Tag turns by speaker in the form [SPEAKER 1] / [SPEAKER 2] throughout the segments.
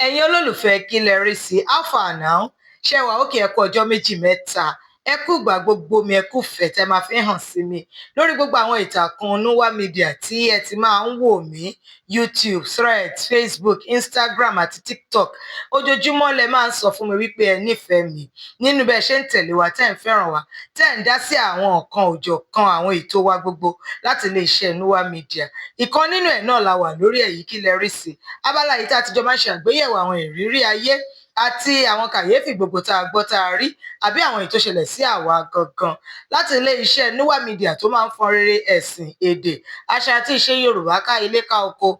[SPEAKER 1] ẹ̀yin olólùfẹ́ kí lẹ rí sí alpha now ṣe wà ókè ẹ kú ọjọ́ méjì mẹ́ta ẹ kú ìgbà gbogbo mi ẹ kú fẹ́ tẹ́ máa fi hàn sí mi lórí gbogbo àwọn ìtàkùn Nuwa Media tí ẹ ti máa ń wò mí YouTube, Threads, Facebook, Instagram àti TikTok. Ojoojúmọ́ lẹ máa ń sọ fún mi wípé ẹ nífẹ̀ẹ́ mi nínú bẹ́ẹ̀ ṣe ń tẹ̀lé wa tẹ́ ń fẹ́ràn wa tẹ́ ń dá sí àwọn nǹkan òjọ̀kan àwọn ètò wa gbogbo láti iléeṣẹ́ Nuwa Media. Ìkan nínú ẹ̀ náà la wà lórí èyí kí lẹ rí sí abala yìí tá a ti jọ máa ń ṣe àgbéyẹ̀wò àwọn ìrírí ayé àti àwọn kàyéfì gbogbo tá a gbọ́ tá a rí àbí àwọn èyí tó ṣẹlẹ̀ sí àwa gangan láti iléeṣẹ́ Nuwa Media tó máa ń fọn rere ẹ̀sìn, èdè, àṣà àti ìṣe Yorùbá ká ilé ká oko.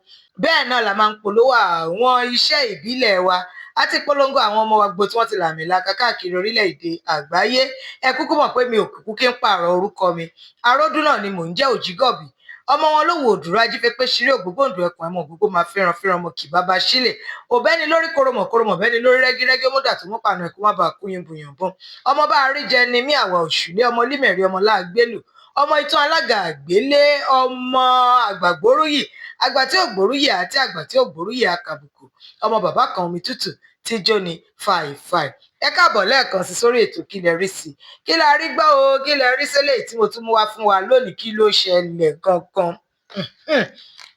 [SPEAKER 1] Bẹ́ẹ̀ náà la máa ń polówó àwọn iṣẹ́ ìbílẹ̀ wa àti polongo àwọn ọmọ wa gbogbo tí wọ́n ti làmìlaka káàkiri orílẹ̀-èdè àgbáyé. Ẹ kúkú mọ̀ pé mi ò kúkú kí ń pààrọ̀ orúkọ mi. Aródún náà ni mò ń jẹ́ Òjígọ̀bì. Ọmọ wọn ló wo òdúrà ajífẹ́pẹ́ ṣeré ògbógbòǹdù ẹkùn ẹmọ ògbógbò máa fẹ́ràn fẹ́ràn ọmọ kì bàbá sílẹ̀ òbẹ́ni lórí koromọ̀ koromọ̀ bẹ́ni lórí rẹ́gírẹ́gí ó múdà tó mú pàánù ẹ̀kú má bàa kú yìnbùyàn bọ́n. Ọmọ bá rí jẹ ni mí àwa òṣùlé ọmọ límẹ̀rí ọmọ láàgbélù ọmọ ìtàn alága àgbélé ọmọ àgbàgbórúyì àgbà tí ò gbórúyì àti àgbà tí ò gbórúyì àkàbùkù ọmọ bàbá kan omi tútù tí jó ni fàìfàì. Ẹ káàbọ̀ lẹ́ẹ̀kan sí sórí ètò kí lẹ rí sí kí la rí gbọ́ o kí lẹ rí sílẹ̀ tí mo tún mú wá fún wa lónìí kí ló ṣẹlẹ̀ gangan.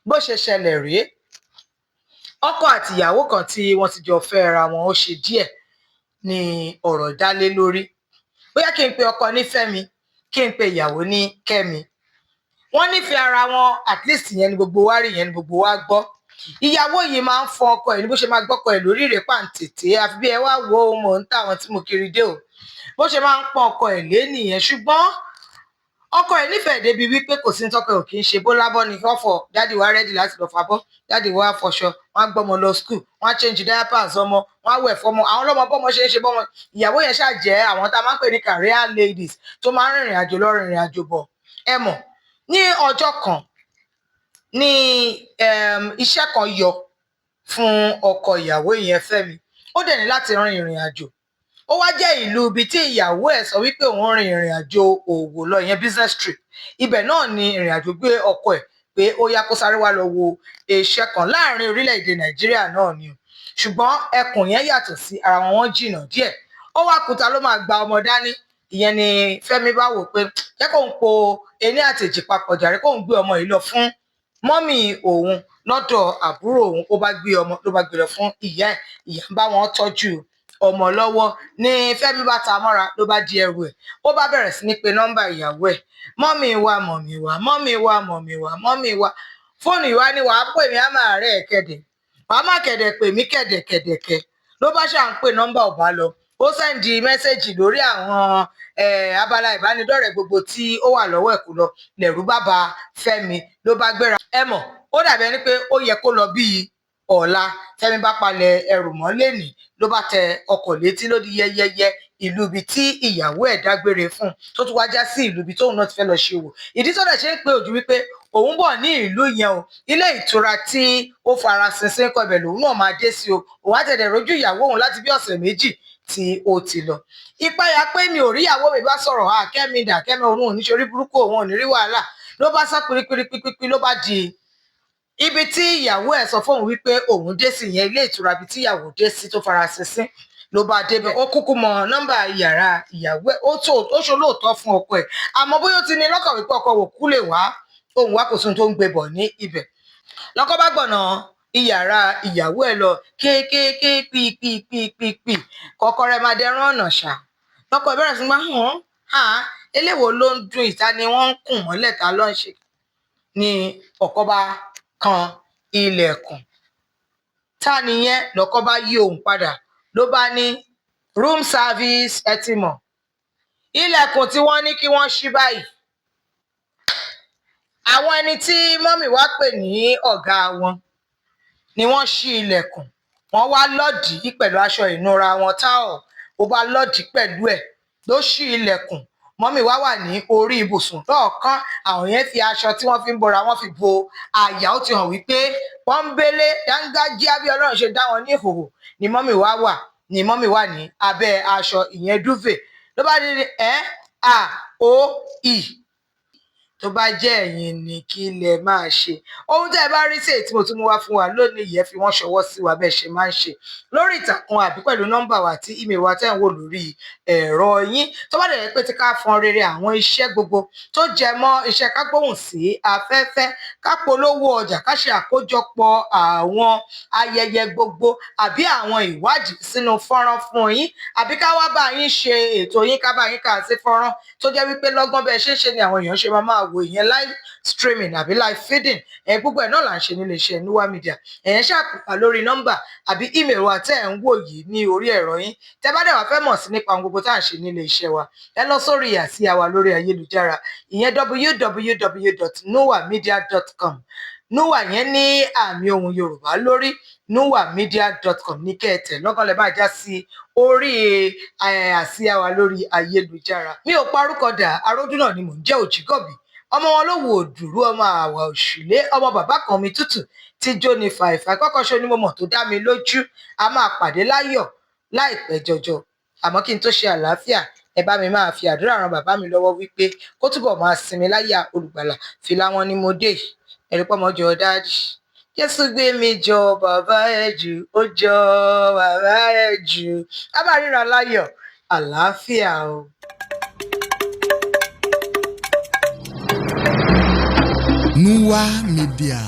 [SPEAKER 1] Bó ṣe ṣẹlẹ̀ rèé ọkọ àti ìyàwó kan tí wọ́n ti jọ fẹ́ra wọn ó ṣe díẹ̀ ni ọ̀rọ̀ dálé lórí. Bóyá kí n pe ọkọ ní Fẹ́mi kí n pe ìyàwó ní Kẹ́mi. Wọ́n nífẹ̀ẹ́ ara wọn at least ìyẹn ni gbogbo wa rí ìyẹn ni gbogbo wa gbọ́. Ìyàwó yìí máa ń fọ ọkọ ẹ̀ ní bó ṣe máa gbọ́kọ ẹ̀ lórí rẹ̀ pàǹtètè àfi bí ẹ wá wo mò ń tà wọn tí mo kiri dé o. Bó ṣe máa ń pọ́n ọkọ ẹ̀ lé nìyẹn ṣùgbọ́n ọkọ ẹ̀ nífẹ̀ẹ́ débi wípé kò sí ní tọkọ ẹ̀ ò kì í ṣe bó lábọ́ ni fọ́fọ̀ dáàdì wa rẹ́dì láti lọ fàbọ́ dáàdì wa fọṣọ wọn á gbọ́mọ lọ school wọn á change diapers ọmọ wọn á wẹ̀ fọmọ àwọn ọlọ́mọ bọ́mọ ṣe é ṣe bọ́mọ. Ìyàwó yẹn ṣàjẹ́ àwọn tá a máa ń pè ní career ladies tó máa ń rìnrìn àjò lọ rìnrìn àjò bọ̀. Ẹ mọ̀ ní ọjọ́ kan ní iṣẹ́ kan yọ fún ọkọ ìyàwó yẹn Fẹ́mi ó dẹ̀ ní láti rin ìrìn àjò. Ó wá jẹ́ ìlú ibi tí ìyàwó ẹ̀ sọ wípé òun rin ìrìn àjò òwò lọ ìyẹn business trip. Ibẹ̀ náà ni ìrìn àjò gbé ọkọ ẹ̀ pé ó yá kó sáré wá lọ wo iṣẹ́ kan láàrin orílẹ̀-èdè Nàìjíríà náà ni. Ṣùgbọ́n ẹkùn yẹn yàtọ̀ sí ara wọn wọ́n jìnnà díẹ̀. Ó wá kúta ló máa gba ọmọ dání. Ìyẹn ni Fẹ́mi bá wò pé jẹ́ kóun po ení àtèjì papọ̀ jàre kóun gbé ọmọ yìí lọ fún mọ́mì òun lọ́dọ̀ àbúrò òun ó bá gbé ọmọ ló bá gbé lọ fún ìyá ẹ̀ ìyá ń bá wọn tọ́jú ọmọ lọ́wọ́ ní Fẹ́mi bá ta mọ́ra ló bá di ẹrù ẹ̀ ó bá bẹ̀rẹ̀ sí ní pe nọ́mbà ìyàwó ẹ̀ mọ́mì wa mọ́mì wa mọ́mì wa mọ́mì wa mọ́mì wa fóònù ìwá ni wàá pè mí á máa rẹ̀ ẹ̀ kẹ̀dẹ̀ wàá má kẹ̀dẹ̀ pè mí kẹ̀dẹ̀kẹ̀dẹ̀kẹ̀ ló bá ṣà ń pè nọ́mbà ò bá lọ ó sẹ́ndì mẹ́sẹ̀jì lórí àwọn abala ìbánidọ́rẹ̀ẹ́ gbogbo tí ó wà lọ́wọ́ ẹ̀ kó lọ lẹ̀rú bàbá Fẹ́mi ló bá gbéra. Ẹ mọ̀ ó dàbí ẹni pé ó yẹ kó lọ bíi ọ̀la Fẹ́mi bá palẹ̀ ẹrù mọ́ lẹ́nìí ló bá tẹ ọkọ̀ létí ló di yẹ́yẹ́yẹ́ ìlú ibi tí ìyàwó ẹ̀ dágbére fún tó tún wá já sí ìlú ibi tóun náà ti fẹ́ lọ ṣe wò. Ìdí tó dẹ̀ ṣe ń pé ojú wípé òun bọ̀ ní ìlú yẹn o ilé ìtura tí ó fara sinsin kọ ibẹ̀ lòun náà máa dé sí o òun á tẹ̀lé rojú ìyàwó òun láti bí ọ̀sẹ̀ méjì tí ó ti lọ. Ìpayà pé mi ò rí ìyàwó mi bá sọ̀rọ̀ Kẹ́mi dà Kẹ́mi òun ò ní ṣorí burúkú òun ò ní rí wàhálà ló bá sá pírípírípírí ló bá di ibi tí ìyàwó ẹ̀ sọ fóun wípé òun dé sí ìyẹn ilé ìtura ibi tí ìyàwó dé sí tó fara sinsin ló bá débẹ̀ ó kúkú mọ nọ́mbà yàrá ìyàwó ẹ̀ ó ṣolóòótọ́ fún ọkọ ẹ̀ àmọ́ bóyá ó ti ní lọ́kàn wípé ọkọ wò kú lè wá òun wá kò sóhun tó ń gbé bọ̀ ní ibẹ̀ lọ́kọ bá gbọ̀nà ìyàrá ìyàwó ẹ̀ lọ kéékèèké pípípípípí kọ́kọ́rẹ́ máa dẹrán ọ̀nà ṣá lọ́kọ ẹ̀ bẹ̀rẹ̀ sí máa hàn eléwo ló ń dún ìta ni wọ́n ń kùn mọ́lẹ̀ ta ló ń ṣe ni ọkọ bá kan ilẹ̀kùn ta nìyẹn lọ́kọ bá yí òun padà ló bá ní room service ẹ ti mọ̀ ilẹ̀kùn tí wọ́n ní kí wọ́n ṣí báyìí àwọn ẹni tí mọ́mì wá pè ní ọ̀gá wọn ni wọ́n ṣí ilẹ̀kùn wọ́n wá lọ́dìí pẹ̀lú aṣọ ìnura wọn táọ̀ ó bá lọ́dìí pẹ̀lú ẹ̀ ló ṣí ilẹ̀kùn mọ́mì wá wà ní orí ibùsùn lọ́ọ̀kan àwọn yẹn fi aṣọ tí wọ́n fi ń bora wọ́n fi bo àyà ó ti hàn wípé pọ́ńbélé dángájíá bí Ọlọ́run ṣe dá wọn ní ìhòòhò ni mọ́mì wà ní abẹ́ aṣọ ìyẹn dúvè ló bá ní ì tó bá jẹ́ ẹ̀yin ni kí lẹ máa ṣe. Ohun tẹ́ ẹ bá rí sí èyí tí mo tún mú wá fún wa lónìí yìí, ẹ fi wọ́n ṣọwọ́ sí wa bẹ́ẹ̀ ṣe máa ń ṣe lórí ìtàkùn àbí pẹ̀lú nọ́mbà wa àti ímeèlì wa tẹ́ ń wò lórí ẹ̀rọ yín. Tó bá dẹ̀ jẹ́ pé tí ká fọn rere àwọn iṣẹ́ gbogbo tó jẹ mọ́ iṣẹ́ ká gbóhùn sí afẹ́fẹ́, ká polówó ọjà, ká ṣe àkójọpọ̀ àwọn ayẹyẹ gbogbo àbí àwọn ìwádìí sínú fọ́nrán fún yín, àbí ká wá bá yín ṣe ètò yín, ká bá yín kà sí fọ́nrán tó jẹ́ wípé lọ́gán bẹ́ẹ̀ ṣe ń ṣe ni àwọn èèyàn ṣe máa wo ìyẹn live streaming àbí live feeding. Gbogbo ẹ̀ náà là ń ṣe nílé iṣẹ́ Nuwa Media. Ẹ̀yẹn ṣàpèpà lórí nọ́mbà àbí ímeèlì wa tẹ́ ẹ̀ ń wò yìí ní orí ẹ̀rọ yín. Tẹ́ bá dẹ̀ wá fẹ́ mọ̀ sí nípa ohun gbogbo tá à ń ṣe nílé iṣẹ́ wa, ẹ lọ sórí àsíá wa lórí ayélujára, ìyẹn www.nuwamedia.com. Nuwa yẹn ní àmì ohùn Yorùbá lórí, nuwamedia.com ní kẹ́ẹ̀tẹ̀ lọ́gán lẹ bá já sí orí àsíá wa lórí ayélujára. Mi ò parúkọ dà, arójú náà ni mò ń jẹ́ Òjìgọ̀bì, ọmọ wọn ló wò òdùrú, ọmọ àwà òṣùlé, ọmọ bàbá kan mi tútù tí jó ní fàìfà kọ́kọ́ṣọ́ ní mo mọ̀ tó dá mi lójú. A máa pàdé láyọ̀ láìpẹ́ jọjọ. Àmọ́ kí n tó ṣe àlàáfíà, ẹ bá mi máa fi àdúrà ran bàbá mi lọ́wọ́ wípé kó túbọ̀ máa sinmi láyà olùgbàlà. Fìlà wọn ni mo dé yìí, ẹ̀rí pọ́mọ jọ dáàdì. Jésù gbé mi jọ bàbá ẹ jù, ó jọ bàbá ẹ jù. A máa ríran láyọ̀, àlàáfíà o.
[SPEAKER 2] Nuwa Media.